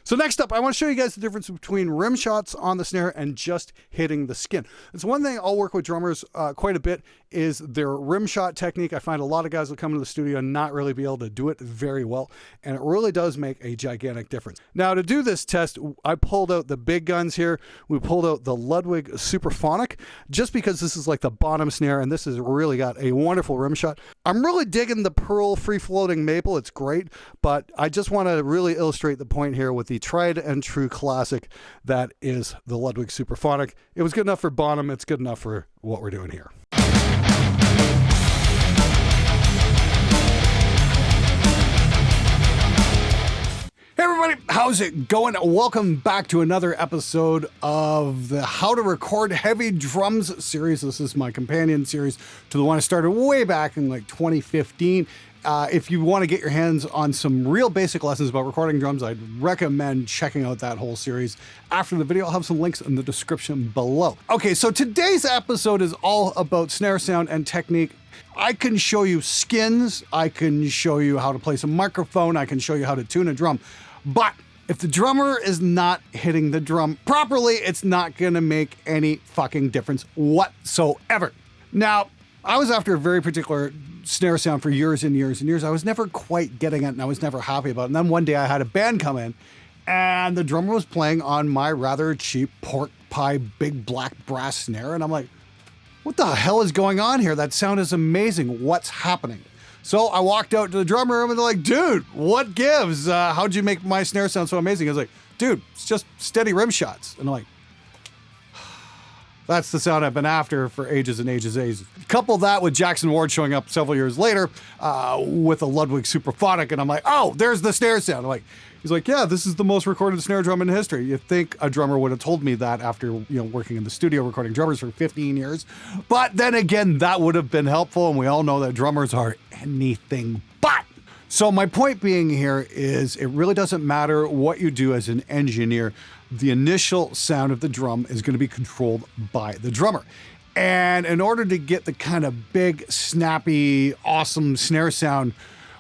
So next up, I want to show you guys the difference between rim shots on the snare and just hitting the skin. It's one thing I'll work with drummers quite a bit is their rim shot technique. I find a lot of guys will come into the studio and not really be able to do it very well, and it really does make a gigantic difference. Now to do this test, I pulled out the big guns here. We pulled out the Ludwig Superphonic, just because this is like the bottom snare, and this has really got a wonderful rim shot. I'm really digging the Pearl free-floating maple. It's great, but I just want to really illustrate the point here with the tried and true classic that is the Ludwig Superphonic. It was good enough for bottom. It's good enough for what we're doing here. Hey everybody, how's it going? Welcome back to another episode of the How to Record Heavy Drums series. This is my companion series to the one I started way back in like 2015. If you want to get your hands on some real basic lessons about recording drums, I'd recommend checking out that whole series. After the video, I'll have some links in the description below. Okay, so today's episode is all about snare sound and technique. I can show you skins, I can show you how to place a microphone, I can show you how to tune a drum. But if the drummer is not hitting the drum properly, it's not gonna make any fucking difference whatsoever. Now, I was after a very particular snare sound for years and years and years. I was never quite getting it and I was never happy about it. And then one day I had a band come in and the drummer was playing on my rather cheap pork pie big black brass snare. And I'm like, what the hell is going on here? That sound is amazing. What's happening? So I walked out to the drum room and they're like, dude, what gives? How'd you make my snare sound so amazing? I was like, dude, it's just steady rim shots. And I'm like, that's the sound I've been after for ages and ages and ages. Couple that with Jackson Ward showing up several years later with a Ludwig Superphonic, and I'm like, oh, there's the snare sound. He's like, yeah, this is the most recorded snare drum in history. You'd think a drummer would have told me that after working in the studio recording drummers for 15 years. But then again, that would have been helpful, and we all know that drummers are anything but. So my point being here is it really doesn't matter what you do as an engineer. The initial sound of the drum is going to be controlled by the drummer. And in order to get the kind of big, snappy, awesome snare sound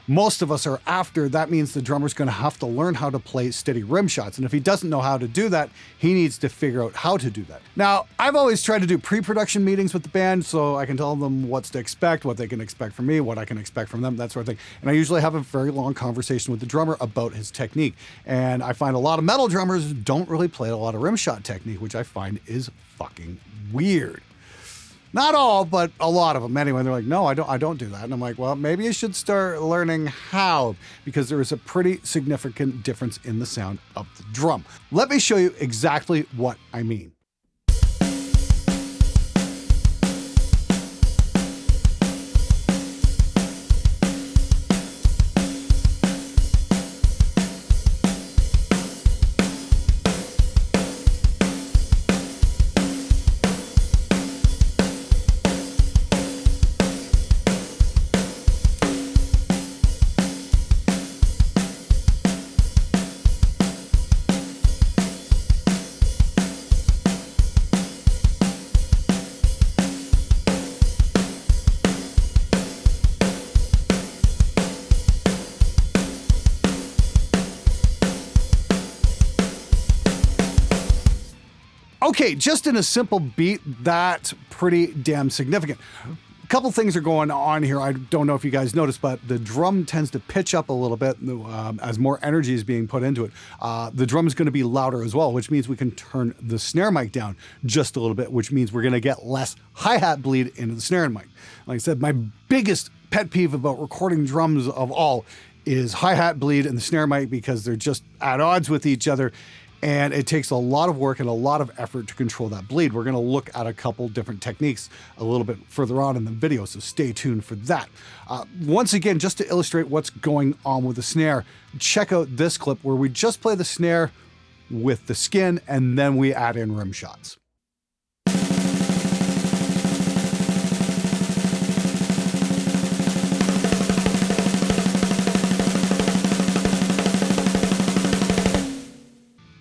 most of us are after, that means the drummer's going to have to learn how to play steady rim shots. And if he doesn't know how to do that, he needs to figure out how to do that. Now, I've always tried to do pre-production meetings with the band so I can tell them what's to expect, what they can expect from me, what I can expect from them, that sort of thing. And I usually have a very long conversation with the drummer about his technique. And I find a lot of metal drummers don't really play a lot of rim shot technique, which I find is fucking weird. Not all, but a lot of them. Anyway, they're like, no, I don't do that. And I'm like, well, maybe you should start learning how, because there is a pretty significant difference in the sound of the drum. Let me show you exactly what I mean. Okay, just in a simple beat, that's pretty damn significant. A couple things are going on here. I don't know if you guys noticed, but the drum tends to pitch up a little bit as more energy is being put into it. The drum is going to be louder as well, which means we can turn the snare mic down just a little bit, which means we're going to get less hi-hat bleed into the snare mic. Like I said, my biggest pet peeve about recording drums of all is hi-hat bleed and the snare mic, because they're just at odds with each other. And it takes a lot of work and a lot of effort to control that bleed. We're going to look at a couple different techniques a little bit further on in the video, so stay tuned for that. Once again, just to illustrate what's going on with the snare, check out this clip where we just play the snare with the skin and then we add in rim shots.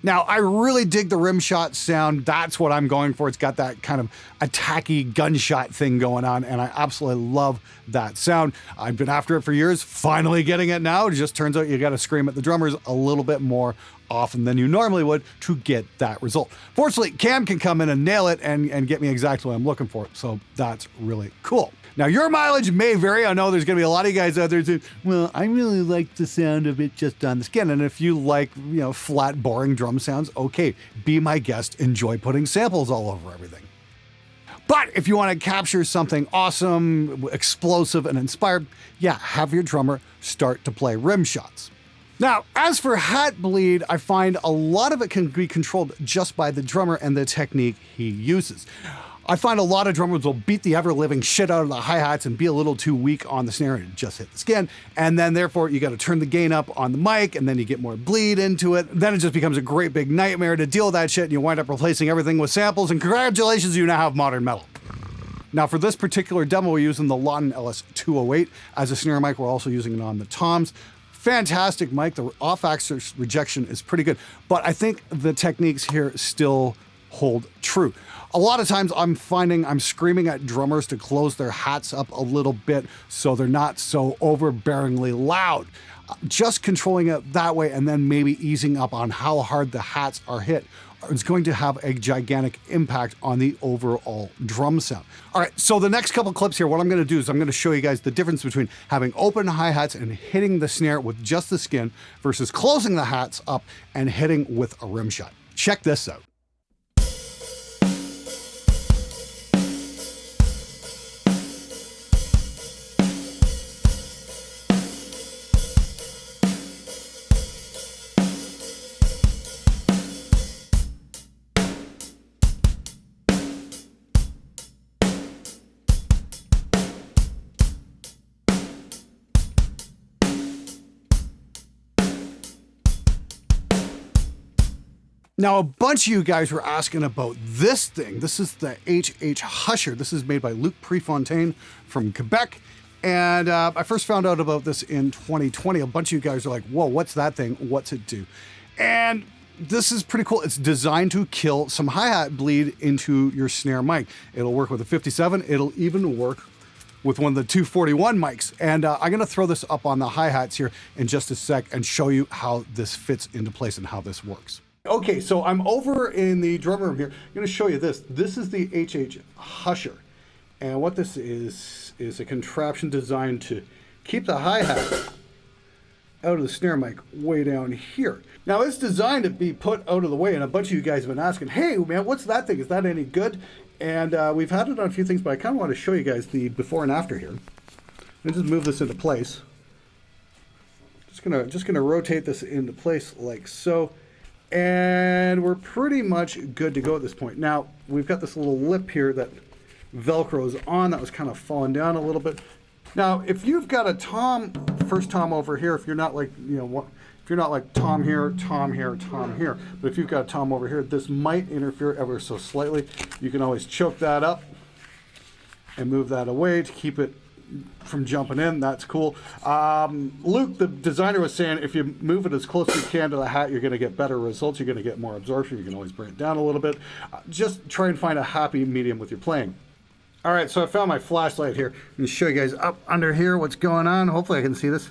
Now, I really dig the rimshot sound. That's what I'm going for. It's got that kind of attacky gunshot thing going on, and I absolutely love that sound. I've been after it for years, finally getting it now. It just turns out you got to scream at the drummers a little bit more often than you normally would to get that result. Fortunately, Cam can come in and nail it and get me exactly what I'm looking for, so that's really cool. Now, your mileage may vary. I know there's going to be a lot of you guys out there saying, well, I really like the sound of it just on the skin. And if you like, flat, boring drum sounds, okay, be my guest. Enjoy putting samples all over everything. But if you want to capture something awesome, explosive, and inspired, have your drummer start to play rim shots. Now, as for hat bleed, I find a lot of it can be controlled just by the drummer and the technique he uses. I find a lot of drummers will beat the ever-living shit out of the hi-hats and be a little too weak on the snare and just hit the skin. And then therefore you got to turn the gain up on the mic and then you get more bleed into it. Then it just becomes a great big nightmare to deal with that shit and you wind up replacing everything with samples and congratulations, you now have modern metal. Now for this particular demo, we're using the Lawton LS208 as a snare mic. We're also using it on the toms. Fantastic mic. The off-axis rejection is pretty good, but I think the techniques here still hold true. A lot of times I'm finding I'm screaming at drummers to close their hats up a little bit so they're not so overbearingly loud. Just controlling it that way and then maybe easing up on how hard the hats are hit is going to have a gigantic impact on the overall drum sound. All right, so the next couple clips here, what I'm gonna do is I'm gonna show you guys the difference between having open hi-hats and hitting the snare with just the skin versus closing the hats up and hitting with a rim shot. Check this out. Now, a bunch of you guys were asking about this thing. This is the HH Husher. This is made by Luc Prefontaine from Quebec. And I first found out about this in 2020. A bunch of you guys are like, whoa, what's that thing? What's it do? And this is pretty cool. It's designed to kill some hi-hat bleed into your snare mic. It'll work with a 57. It'll even work with one of the 241 mics. And I'm gonna throw this up on the hi-hats here in just a sec and show you how this fits into place and how this works. Okay, so I'm over in the drum room here. I'm gonna show you this. This is the HH Husher. And what this is a contraption designed to keep the hi-hat out of the snare mic way down here. Now it's designed to be put out of the way, and a bunch of you guys have been asking, hey man, what's that thing? Is that any good? And we've had it on a few things, but I kind of want to show you guys the before and after here. Let me just move this into place. Just gonna rotate this into place like so. And we're pretty much good to go at this point. Now, we've got this little lip here that Velcro's on that was kind of falling down a little bit. Now, if you've got a tom, first tom over here, if you're not like, if you're not like tom here, tom here, tom here, but if you've got a tom over here, this might interfere ever so slightly. You can always choke that up and move that away to keep it from jumping in. That's cool. Luke, the designer, was saying if you move it as close as you can to the hat, you're going to get better results. You're going to get more absorption. You can always bring it down a little bit. Just try and find a happy medium with your playing. All right, so I found my flashlight here. I'm going to show you guys up under here what's going on. Hopefully I can see this.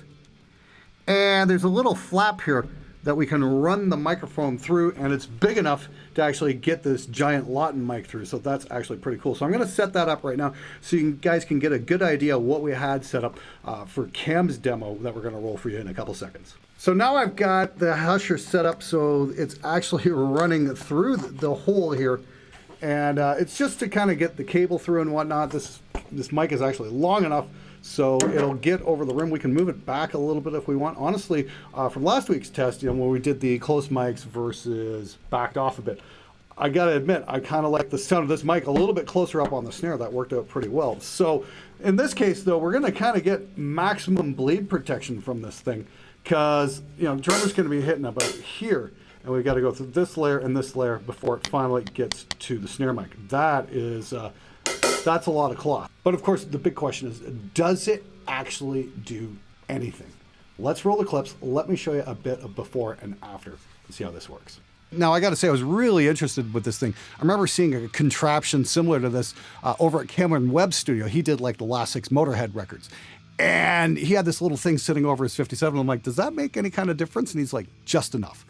And there's a little flap here that we can run the microphone through, and it's big enough to actually get this giant Lawton mic through, so that's actually pretty cool. So I'm going to set that up right now so you guys can get a good idea of what we had set up for Cam's demo that we're going to roll for you in a couple seconds. So now I've got the Husher set up so it's actually running through the hole here, and it's just to kind of get the cable through and whatnot. This mic is actually long enough so it'll get over the rim. We can move it back a little bit if we want. Honestly, from last week's test, when we did the close mics versus backed off a bit, I gotta admit, I kind of like the sound of this mic a little bit closer up on the snare. That worked out pretty well. So in this case, though, we're gonna kind of get maximum bleed protection from this thing because, drummer's gonna be hitting about here, and we've got to go through this layer and this layer before it finally gets to the snare mic. That is, that's a lot of cloth. But of course, the big question is, does it actually do anything? Let's roll the clips. Let me show you a bit of before and after and see how this works. Now, I got to say, I was really interested with this thing. I remember seeing a contraption similar to this over at Cameron Webb's studio. He did like the last 6 Motorhead records. And he had this little thing sitting over his 57. I'm like, does that make any kind of difference? And he's like, just enough.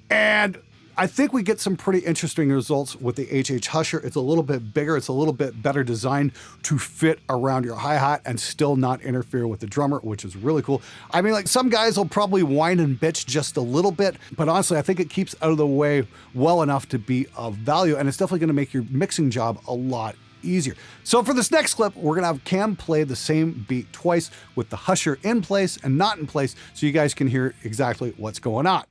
And I think we get some pretty interesting results with the HH Husher. It's a little bit bigger. It's a little bit better designed to fit around your hi-hat and still not interfere with the drummer, which is really cool. I mean, like, some guys will probably whine and bitch just a little bit, but honestly, I think it keeps out of the way well enough to be of value, and it's definitely going to make your mixing job a lot easier. So for this next clip, we're gonna have Cam play the same beat twice with the Husher in place and not in place, so you guys can hear exactly what's going on.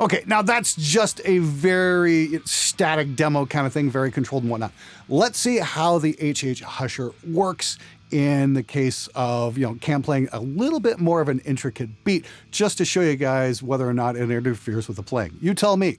Okay, now that's just a very static demo kind of thing, very controlled and whatnot. Let's see how the HH Husher works in the case of, Cam playing a little bit more of an intricate beat, just to show you guys whether or not it interferes with the playing. You tell me.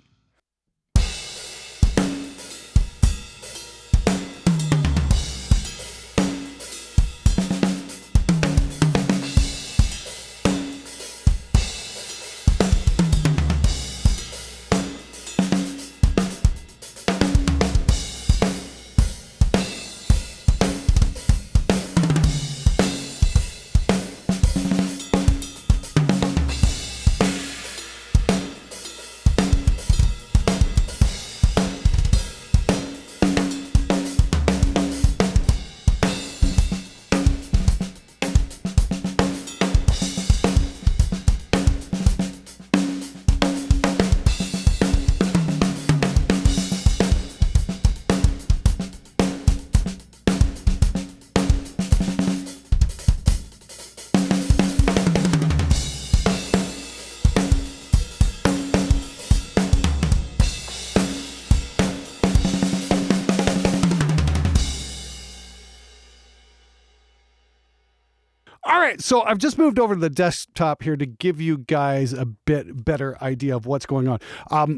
All right, so I've just moved over to the desktop here to give you guys a bit better idea of what's going on.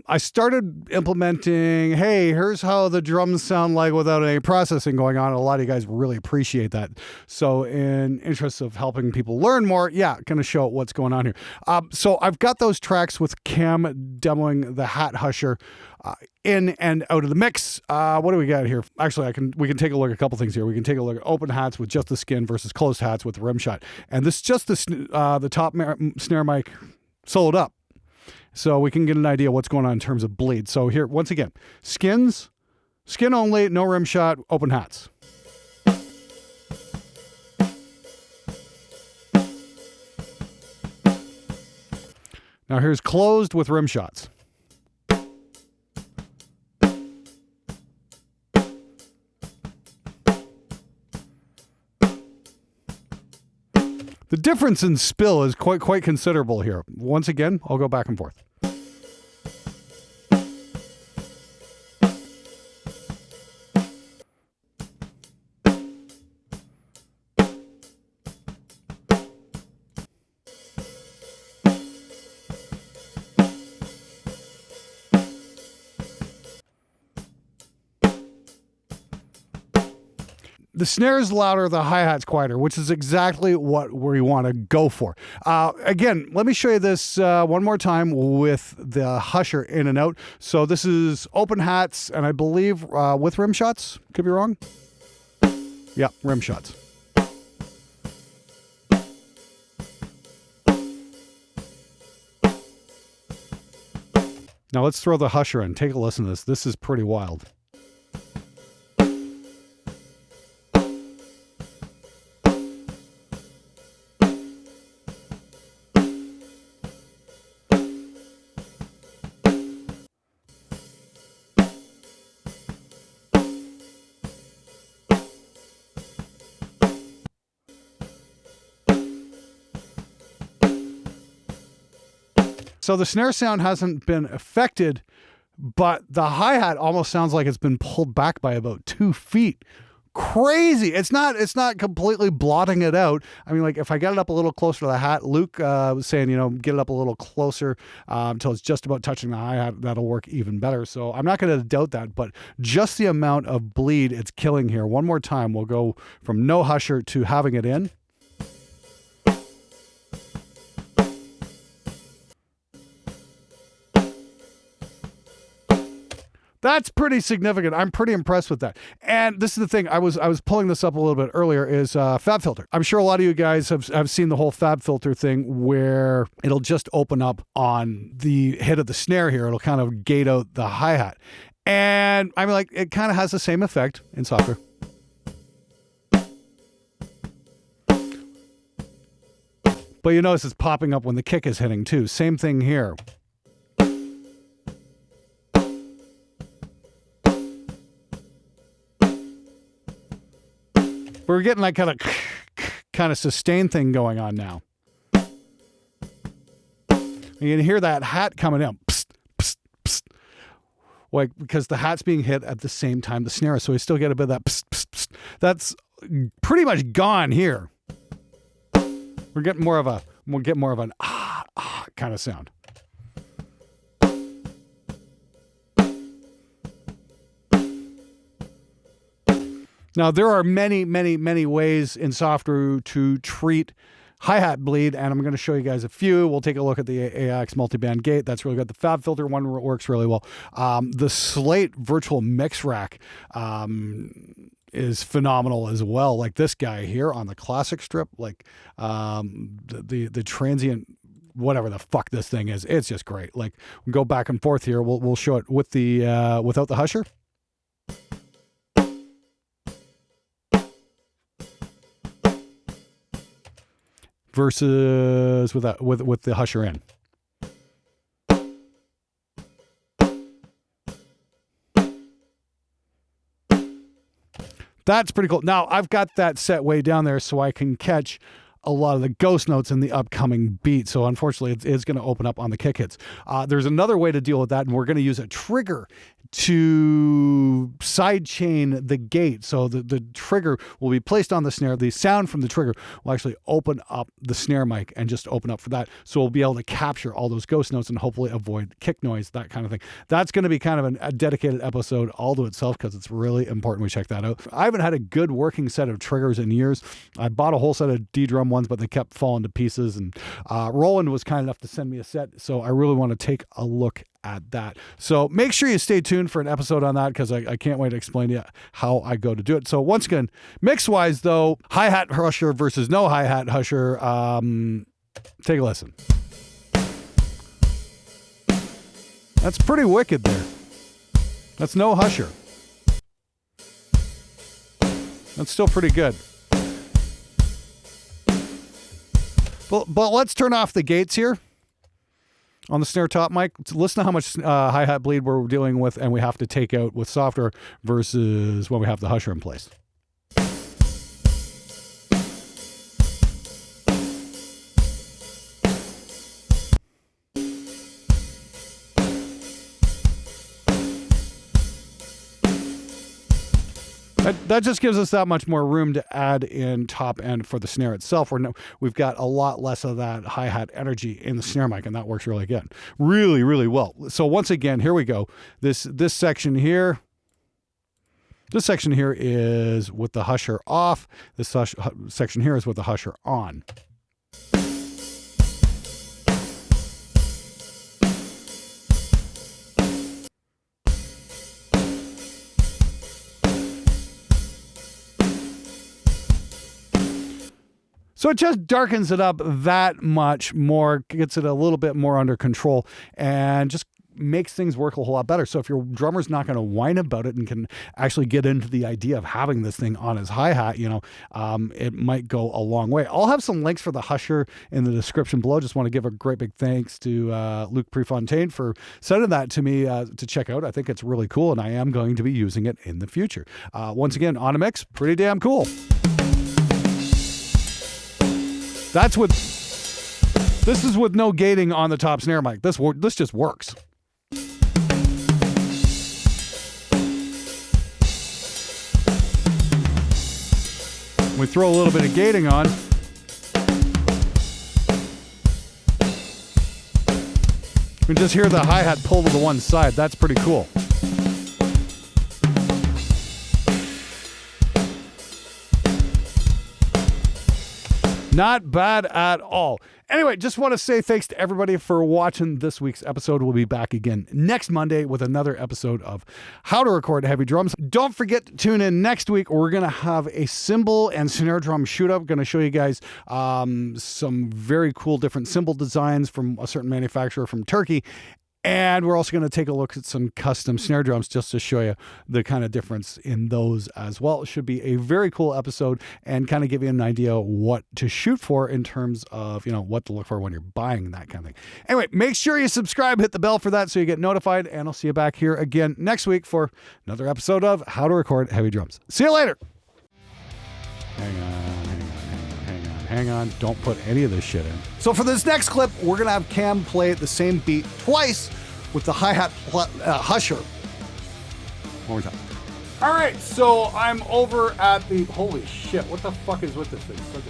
I started implementing, hey, here's how the drums sound like without any processing going on. A lot of you guys really appreciate that. So in interest of helping people learn more, going to show what's going on here. So I've got those tracks with Cam demoing the Hat Husher in and out of the mix. What do we got here? Actually, we can take a look at a couple things here. We can take a look at open hats with just the skin versus closed hats with the rim shot. And this is just the top snare mic soloed up. So we can get an idea what's going on in terms of bleed. So here, once again, skin only, no rim shot, open hats. Now here's closed with rim shots. The difference in spill is quite considerable here. Once again, I'll go back and forth. The snare is louder, the hi-hat's quieter, which is exactly what we want to go for. Again, let me show you this one more time with the Husher in and out. So this is open hats, and I believe with rim shots. Could be wrong. Yeah, rim shots. Now let's throw the Husher in. Take a listen to this. This is pretty wild. So the snare sound hasn't been affected, but the hi-hat almost sounds like it's been pulled back by about 2 feet. Crazy. It's not completely blotting it out. I mean, like if I get it up a little closer to the hat, Luke was saying, get it up a little closer until it's just about touching the hi-hat. That'll work even better. So I'm not going to doubt that, but just the amount of bleed it's killing here. One more time, we'll go from no husher to having it in. That's pretty significant. I'm pretty impressed with that. And this is the thing. I was pulling this up a little bit earlier is Fab Filter. I'm sure a lot of you guys have seen the whole Fab Filter thing where it'll just open up on the head of the snare here. It'll kind of gate out the hi-hat. And I mean, like, it kind of has the same effect in software. But you notice it's popping up when the kick is hitting too. Same thing here. We're getting that kind of sustained thing going on now. You can hear that hat coming in. Psst, psst, psst. Like, because the hat's being hit at the same time the snare, so we still get a bit of that psst, psst, psst. That's pretty much gone here. We'll get more of an kind of sound. Now, there are many, many, many ways in software to treat hi-hat bleed, and I'm going to show you guys a few. We'll take a look at the AX multiband gate. That's really good. The Fab Filter one works really well. The Slate virtual mix rack is phenomenal as well. Like this guy here on the classic strip, like the transient, whatever the fuck this thing is, it's just great. Like, we go back and forth here. We'll show it with the without the husher. Versus with the husher in. That's pretty cool. Now, I've got that set way down there so I can catch a lot of the ghost notes in the upcoming beat. So unfortunately, it's going to open up on the kick hits. There's another way to deal with that, and we're going to use a trigger to sidechain the gate. So the trigger will be placed on the snare. The sound from the trigger will actually open up the snare mic and just open up for that. So we'll be able to capture all those ghost notes and hopefully avoid kick noise, that kind of thing. That's going to be kind of a dedicated episode all to itself because it's really important we check that out. I haven't had a good working set of triggers in years. I bought a whole set of D-drum ones, but they kept falling to pieces. And Roland was kind enough to send me a set. So I really want to take a look at that. So make sure you stay tuned for an episode on that because I can't wait to explain to you how I go to do it. So once again, mix-wise though, hi-hat husher versus no hi-hat husher. Take a listen. That's pretty wicked there. That's no husher. That's still pretty good. But let's turn off the gates here on the snare top mic. Listen to how much hi-hat bleed we're dealing with and we have to take out with software versus when we have the husher in place. That just gives us that much more room to add in top end for the snare itself. We've got a lot less of that hi-hat energy in the snare mic, and that works really good. Really, really well. So once again, here we go. This section here. This section here is with the husher off. This section here is with the husher on. So it just darkens it up that much more, gets it a little bit more under control, and just makes things work a whole lot better. So if your drummer's not going to whine about it and can actually get into the idea of having this thing on his hi-hat, it might go a long way. I'll have some links for the husher in the description below. Just want to give a great big thanks to Luke Prefontaine for sending that to me to check out. I think it's really cool, and I am going to be using it in the future. Once again, on a mix, pretty damn cool. That's with This is with no gating on the top snare mic. This just works. We throw a little bit of gating on. You can just hear the hi-hat pull to the one side. That's pretty cool. Not bad at all. Anyway, just want to say thanks to everybody for watching this week's episode. We'll be back again next Monday with another episode of How to Record Heavy Drums. Don't forget to tune in next week. We're going to have a cymbal and snare drum shoot-up. Going to show you guys some very cool different cymbal designs from a certain manufacturer from Turkey. And we're also going to take a look at some custom snare drums just to show you the kind of difference in those as well. It should be a very cool episode and kind of give you an idea what to shoot for in terms of, what to look for when you're buying that kind of thing. Anyway, make sure you subscribe, hit the bell for that so you get notified, and I'll see you back here again next week for another episode of How to Record Heavy Drums. See you later. Hang on. Don't put any of this shit in. So for this next clip, we're going to have Cam play the same beat twice with the hi-hat husher. One more time. All right, so I'm over at the... Holy shit, what the fuck is with this thing?